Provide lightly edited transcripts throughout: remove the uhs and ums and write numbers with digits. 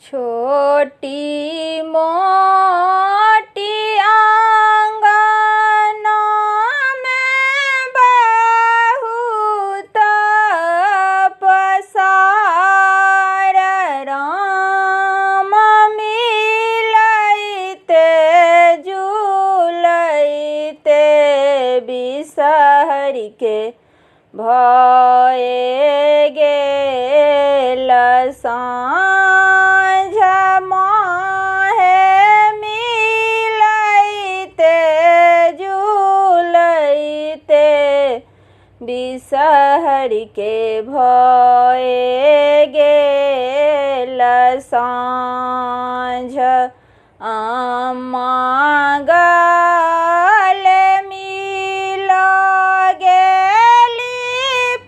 छोटी मोटी आंगना में बहुत पसार राम मिलैते जुलैते बिसहर के भये गेल साँझ माहे मिलैते जुलैते बिसहर के भये गेल साँझ अम्मा गले मिल गेली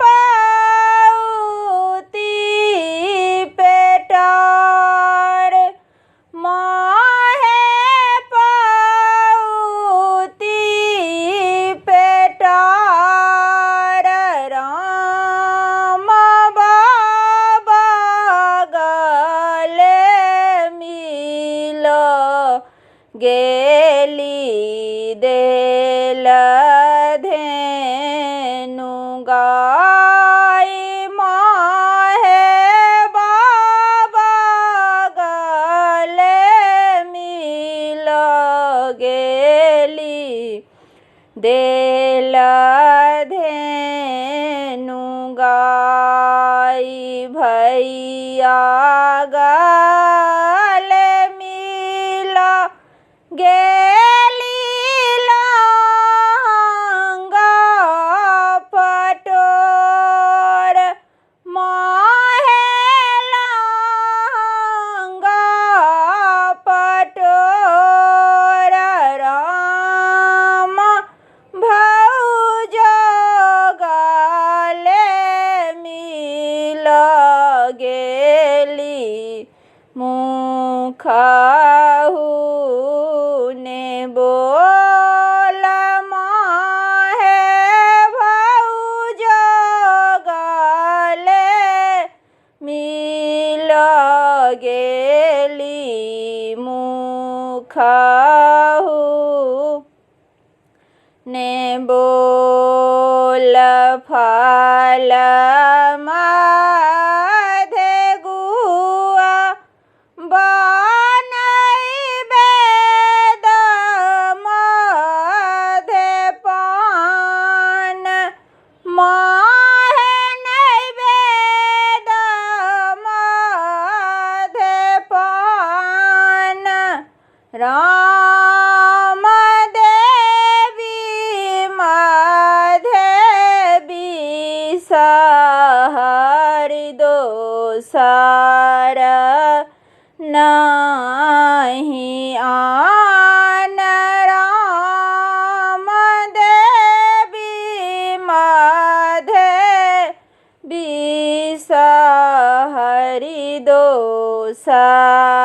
पाउती पेटार माहे पाउती पेटार राम बाबा गले मिल गेली देल धेनु गाय माहे बाबा गले मिल गेली देल धेनु गाय भैया गले मिल गेली लहंगा पटोर माहे लहंगा पटोर राम भौज गले मिल गेली मुखहु ने बोल माहे भौज गले मिल गेली मुखहु ने बोल फल मधे गुआ बनैबे मधे पान माहे नैवेद मधे पान राम देवी मधे बिसहर दोसर नहीं आन राम देवी मधे बिसहर दोसर।